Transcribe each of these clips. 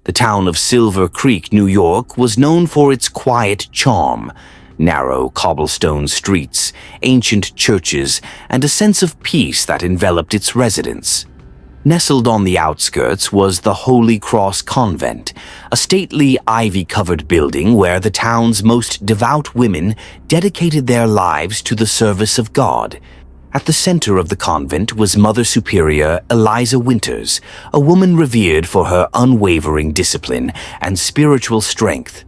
The town of Silver Creek, New York, was known for its quiet charm, narrow cobblestone streets, ancient churches, and a sense of peace that enveloped its residents. Nestled on the outskirts was the Holy Cross Convent, a stately ivy-covered building where the town's most devout women dedicated their lives to the service of God. At the center of the convent was Mother Superior Eliza Winters, a woman revered for her unwavering discipline and spiritual strength.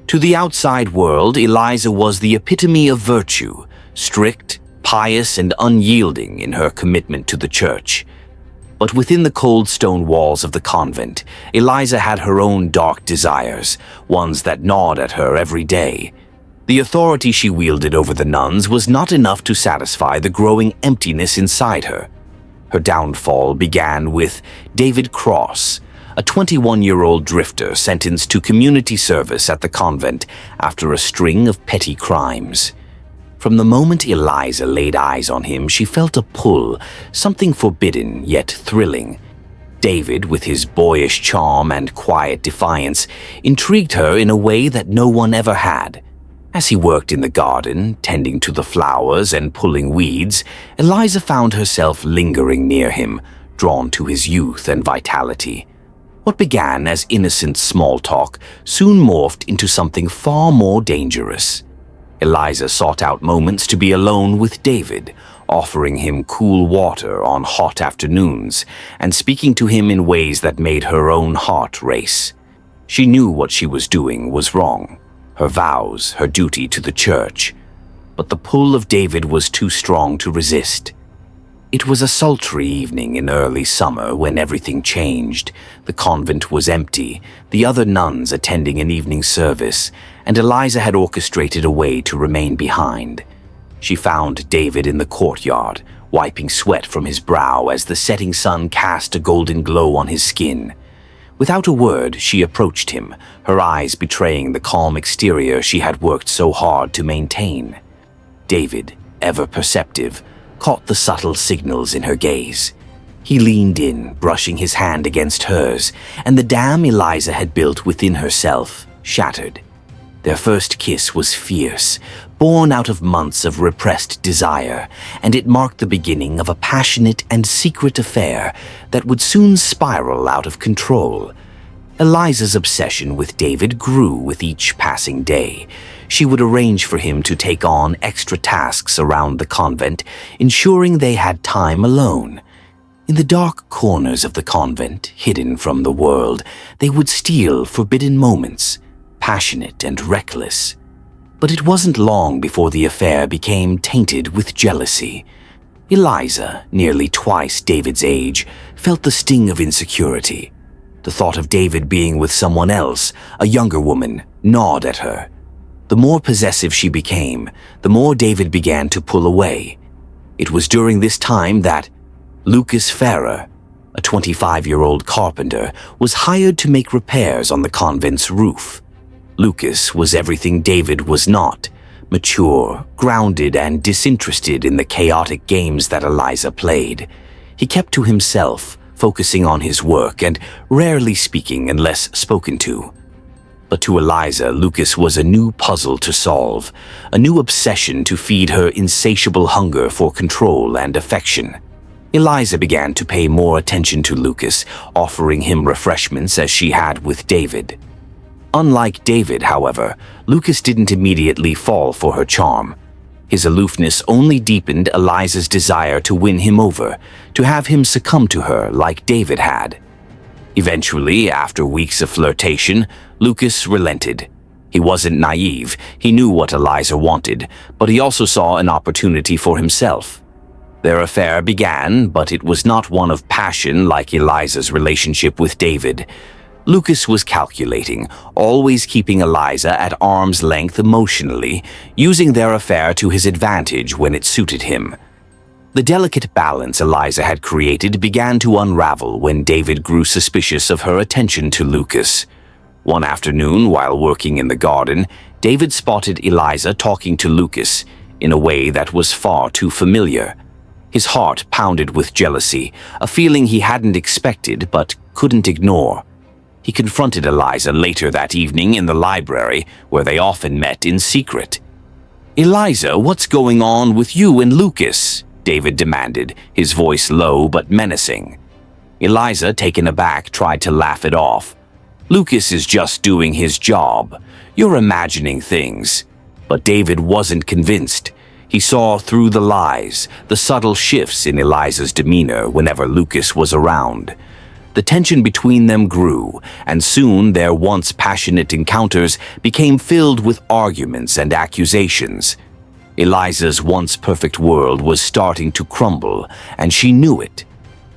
To the outside world, Eliza was the epitome of virtue, strict, pious, and unyielding in her commitment to the church. But within the cold stone walls of the convent, Eliza had her own dark desires, ones that gnawed at her every day. The authority she wielded over the nuns was not enough to satisfy the growing emptiness inside her. Her downfall began with David Cross, a 21-year-old drifter sentenced to community service at the convent after a string of petty crimes. From the moment Eliza laid eyes on him, she felt a pull, something forbidden yet thrilling. David, with his boyish charm and quiet defiance, intrigued her in a way that no one ever had. As he worked in the garden, tending to the flowers and pulling weeds, Eliza found herself lingering near him, drawn to his youth and vitality. What began as innocent small talk soon morphed into something far more dangerous. Eliza sought out moments to be alone with David, offering him cool water on hot afternoons and speaking to him in ways that made her own heart race. She knew what she was doing was wrong, her vows, her duty to the church, but the pull of David was too strong to resist. It was a sultry evening in early summer when everything changed. The convent was empty, the other nuns attending an evening service, and Eliza had orchestrated a way to remain behind. She found David in the courtyard, wiping sweat from his brow as the setting sun cast a golden glow on his skin. Without a word, she approached him, her eyes betraying the calm exterior she had worked so hard to maintain. David, ever perceptive, caught the subtle signals in her gaze. He leaned in, brushing his hand against hers, and the dam Eliza had built within herself shattered. Their first kiss was fierce, born out of months of repressed desire, and it marked the beginning of a passionate and secret affair that would soon spiral out of control. Eliza's obsession with David grew with each passing day. She would arrange for him to take on extra tasks around the convent, ensuring they had time alone. In the dark corners of the convent, hidden from the world, they would steal forbidden moments, passionate and reckless. But it wasn't long before the affair became tainted with jealousy. Eliza, nearly twice David's age, felt the sting of insecurity. The thought of David being with someone else, a younger woman, gnawed at her. The more possessive she became, the more David began to pull away. It was during this time that Lucas Farrer, a 25-year-old carpenter, was hired to make repairs on the convent's roof. Lucas was everything David was not, mature, grounded, and disinterested in the chaotic games that Eliza played. He kept to himself, focusing on his work and rarely speaking unless spoken to. But to Eliza, Lucas was a new puzzle to solve, a new obsession to feed her insatiable hunger for control and affection. Eliza began to pay more attention to Lucas, offering him refreshments as she had with David. Unlike David, however, Lucas didn't immediately fall for her charm. His aloofness only deepened Eliza's desire to win him over, to have him succumb to her like David had. Eventually, after weeks of flirtation, Lucas relented. He wasn't naive, he knew what Eliza wanted, but he also saw an opportunity for himself. Their affair began, but it was not one of passion like Eliza's relationship with David. Lucas was calculating, always keeping Eliza at arm's length emotionally, using their affair to his advantage when it suited him. The delicate balance Eliza had created began to unravel when David grew suspicious of her attention to Lucas. One afternoon, while working in the garden, David spotted Eliza talking to Lucas in a way that was far too familiar. His heart pounded with jealousy, a feeling he hadn't expected but couldn't ignore. He confronted Eliza later that evening in the library, where they often met in secret. "Eliza, what's going on with you and Lucas?" David demanded, his voice low but menacing. Eliza, taken aback, tried to laugh it off. "Lucas is just doing his job. You're imagining things." But David wasn't convinced. He saw through the lies, the subtle shifts in Eliza's demeanor whenever Lucas was around. The tension between them grew, and soon their once passionate encounters became filled with arguments and accusations. Eliza's once perfect world was starting to crumble, and she knew it.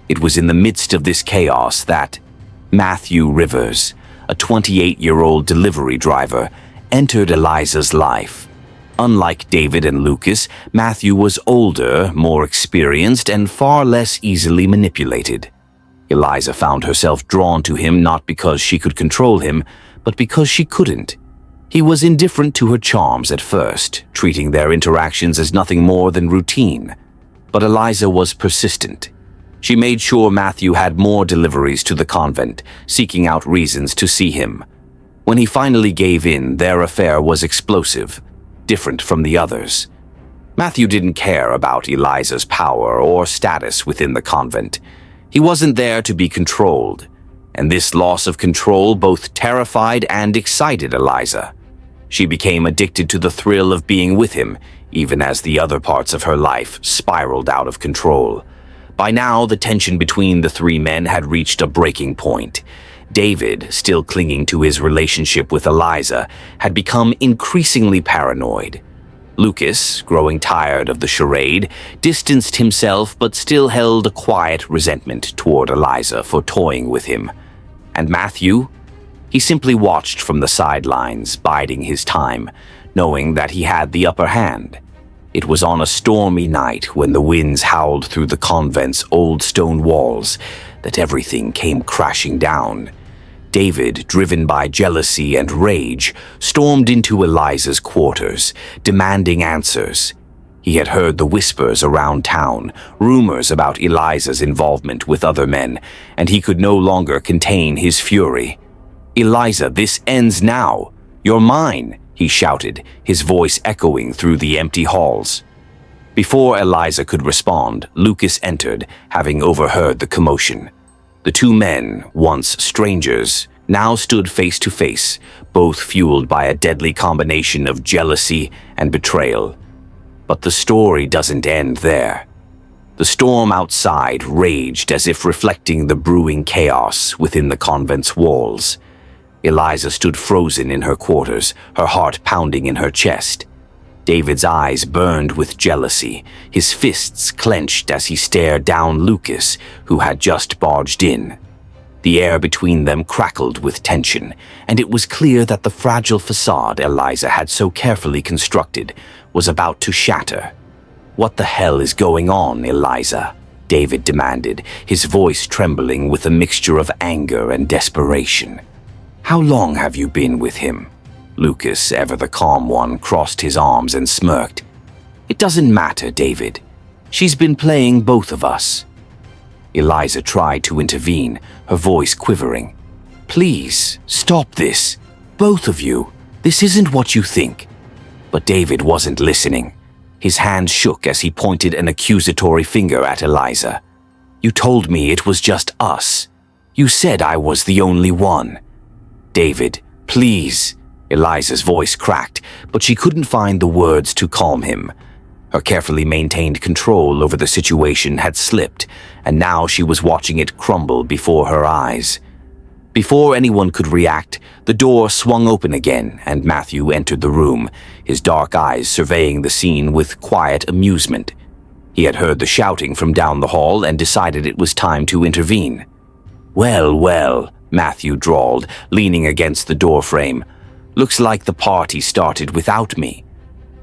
It was in the midst of this chaos that Matthew Rivers, a 28-year-old delivery driver, entered Eliza's life. Unlike David and Lucas, Matthew was older, more experienced, and far less easily manipulated. Eliza found herself drawn to him not because she could control him, but because she couldn't. He was indifferent to her charms at first, treating their interactions as nothing more than routine. But Eliza was persistent. She made sure Matthew had more deliveries to the convent, seeking out reasons to see him. When he finally gave in, their affair was explosive, different from the others. Matthew didn't care about Eliza's power or status within the convent. He wasn't there to be controlled, and this loss of control both terrified and excited Eliza. She became addicted to the thrill of being with him, even as the other parts of her life spiraled out of control. By now, the tension between the three men had reached a breaking point. David, still clinging to his relationship with Eliza, had become increasingly paranoid. Lucas, growing tired of the charade, distanced himself but still held a quiet resentment toward Eliza for toying with him. And Matthew? He simply watched from the sidelines, biding his time, knowing that he had the upper hand. It was on a stormy night when the winds howled through the convent's old stone walls that everything came crashing down. David, driven by jealousy and rage, stormed into Eliza's quarters, demanding answers. He had heard the whispers around town, rumors about Eliza's involvement with other men, and he could no longer contain his fury. "Eliza, this ends now. You're mine," he shouted, his voice echoing through the empty halls. Before Eliza could respond, Lucas entered, having overheard the commotion. The two men, once strangers, now stood face to face, both fueled by a deadly combination of jealousy and betrayal. But the story doesn't end there. The storm outside raged as if reflecting the brewing chaos within the convent's walls. Eliza stood frozen in her quarters, her heart pounding in her chest. David's eyes burned with jealousy, his fists clenched as he stared down Lucas, who had just barged in. The air between them crackled with tension, and it was clear that the fragile facade Eliza had so carefully constructed was about to shatter. "What the hell is going on, Eliza?" David demanded, his voice trembling with a mixture of anger and desperation. "How long have you been with him?" Lucas, ever the calm one, crossed his arms and smirked. "It doesn't matter, David. She's been playing both of us." Eliza tried to intervene, her voice quivering. "Please, stop this. Both of you. This isn't what you think." But David wasn't listening. His hand shook as he pointed an accusatory finger at Eliza. "You told me it was just us. You said I was the only one." "David, please." Eliza's voice cracked, but she couldn't find the words to calm him. Her carefully maintained control over the situation had slipped, and now she was watching it crumble before her eyes. Before anyone could react, the door swung open again, and Matthew entered the room, his dark eyes surveying the scene with quiet amusement. He had heard the shouting from down the hall and decided it was time to intervene. "Well, well," Matthew drawled, leaning against the doorframe. "Looks like the party started without me."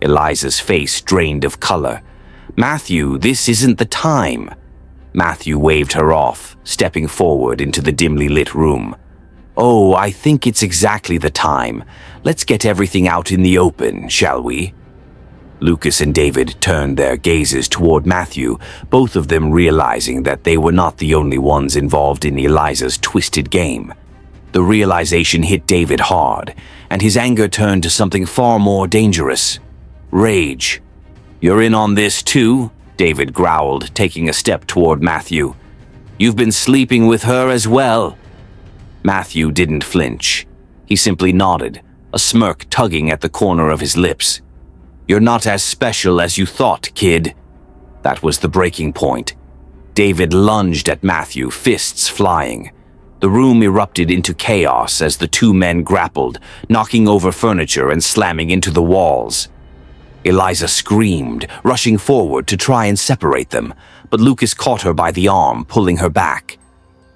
Eliza's face drained of color. "Matthew, this isn't the time." Matthew waved her off, stepping forward into the dimly lit room. "Oh, I think it's exactly the time. Let's get everything out in the open, shall we?" Lucas and David turned their gazes toward Matthew, both of them realizing that they were not the only ones involved in Eliza's twisted game. The realization hit David hard, and his anger turned to something far more dangerous: rage. "You're in on this too?" David growled, taking a step toward Matthew. "You've been sleeping with her as well." Matthew didn't flinch. He simply nodded, a smirk tugging at the corner of his lips. "You're not as special as you thought, kid." That was the breaking point. David lunged at Matthew, fists flying. The room erupted into chaos as the two men grappled, knocking over furniture and slamming into the walls. Eliza screamed, rushing forward to try and separate them, but Lucas caught her by the arm, pulling her back.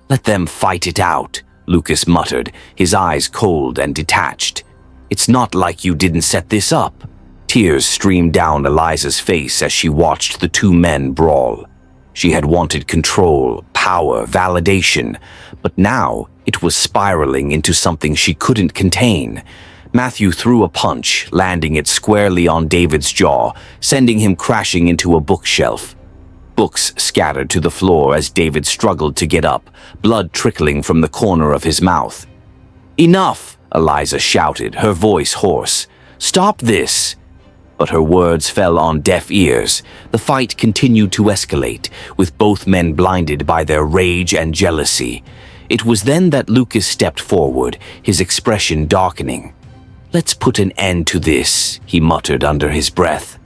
"Let them fight it out," Lucas muttered, his eyes cold and detached. "It's not like you didn't set this up." Tears streamed down Eliza's face as she watched the two men brawl. She had wanted control, power, validation, but now it was spiraling into something she couldn't contain. Matthew threw a punch, landing it squarely on David's jaw, sending him crashing into a bookshelf. Books scattered to the floor as David struggled to get up, blood trickling from the corner of his mouth. "Enough!" Eliza shouted, her voice hoarse. "Stop this!" But her words fell on deaf ears. The fight continued to escalate, with both men blinded by their rage and jealousy. It was then that Lucas stepped forward, his expression darkening. "Let's put an end to this," he muttered under his breath.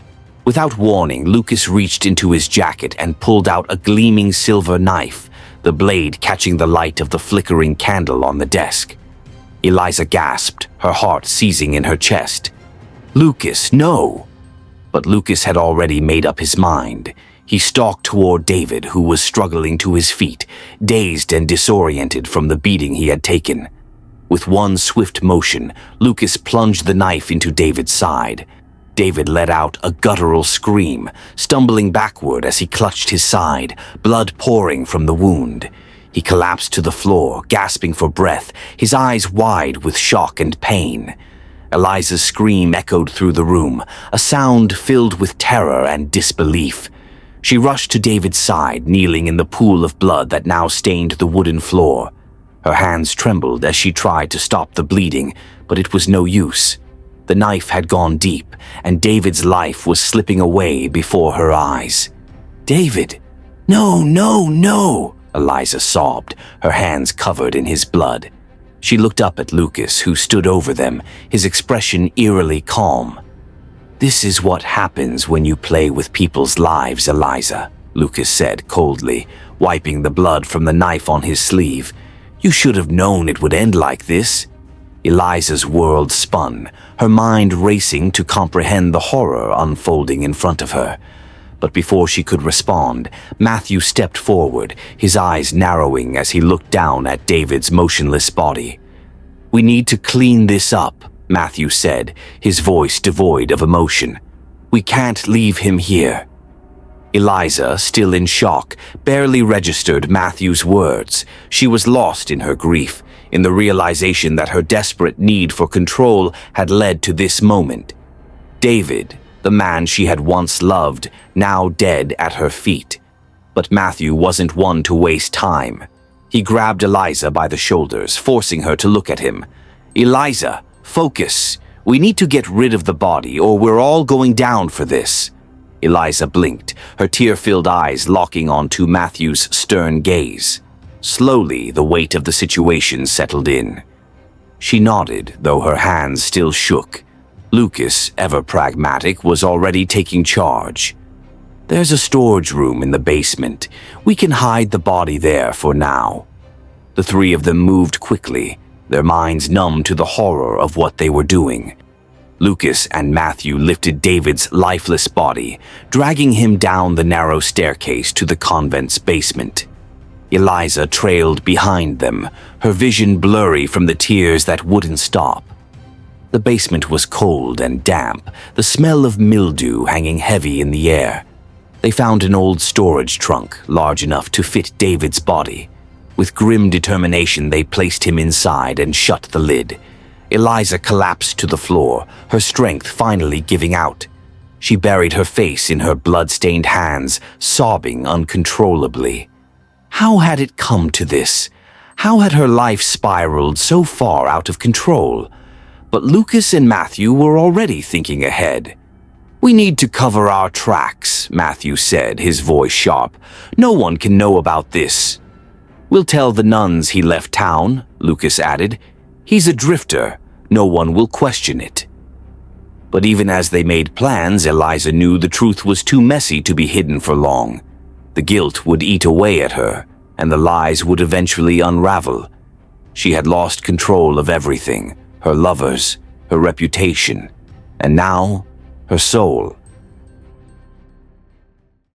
Without warning, Lucas reached into his jacket and pulled out a gleaming silver knife, the blade catching the light of the flickering candle on the desk. Eliza gasped, her heart seizing in her chest. "Lucas, no!" But Lucas had already made up his mind. He stalked toward David, who was struggling to his feet, dazed and disoriented from the beating he had taken. With one swift motion, Lucas plunged the knife into David's side. David let out a guttural scream, stumbling backward as he clutched his side, blood pouring from the wound. He collapsed to the floor, gasping for breath, his eyes wide with shock and pain. Eliza's scream echoed through the room, a sound filled with terror and disbelief. She rushed to David's side, kneeling in the pool of blood that now stained the wooden floor. Her hands trembled as she tried to stop the bleeding, but it was no use. The knife had gone deep, and David's life was slipping away before her eyes. "David! No, no, no!" Eliza sobbed, her hands covered in his blood. She looked up at Lucas, who stood over them, his expression eerily calm. "This is what happens when you play with people's lives, Eliza," Lucas said coldly, wiping the blood from the knife on his sleeve. "You should have known it would end like this." Eliza's world spun, her mind racing to comprehend the horror unfolding in front of her. But before she could respond, Matthew stepped forward, his eyes narrowing as he looked down at David's motionless body. "We need to clean this up," Matthew said, his voice devoid of emotion. "We can't leave him here." Eliza, still in shock, barely registered Matthew's words. She was lost in her grief, in the realization that her desperate need for control had led to this moment. David, the man she had once loved, now dead at her feet. But Matthew wasn't one to waste time. He grabbed Eliza by the shoulders, forcing her to look at him. "Eliza, focus. We need to get rid of the body, or we're all going down for this." Eliza blinked, her tear-filled eyes locking onto Matthew's stern gaze. Slowly, the weight of the situation settled in. She nodded, though her hands still shook. Lucas, ever pragmatic, was already taking charge. "There's a storage room in the basement. We can hide the body there for now." The three of them moved quickly, their minds numb to the horror of what they were doing. Lucas and Matthew lifted David's lifeless body, dragging him down the narrow staircase to the convent's basement. Eliza trailed behind them, her vision blurry from the tears that wouldn't stop. The basement was cold and damp, the smell of mildew hanging heavy in the air. They found an old storage trunk, large enough to fit David's body. With grim determination, they placed him inside and shut the lid. Eliza collapsed to the floor, her strength finally giving out. She buried her face in her blood-stained hands, sobbing uncontrollably. How had it come to this? How had her life spiraled so far out of control? But Lucas and Matthew were already thinking ahead. "We need to cover our tracks," Matthew said, his voice sharp. "No one can know about this." "We'll tell the nuns he left town," Lucas added. "He's a drifter. No one will question it." But even as they made plans, Eliza knew the truth was too messy to be hidden for long. The guilt would eat away at her, and the lies would eventually unravel. She had lost control of everything, her lovers, her reputation, and now her soul.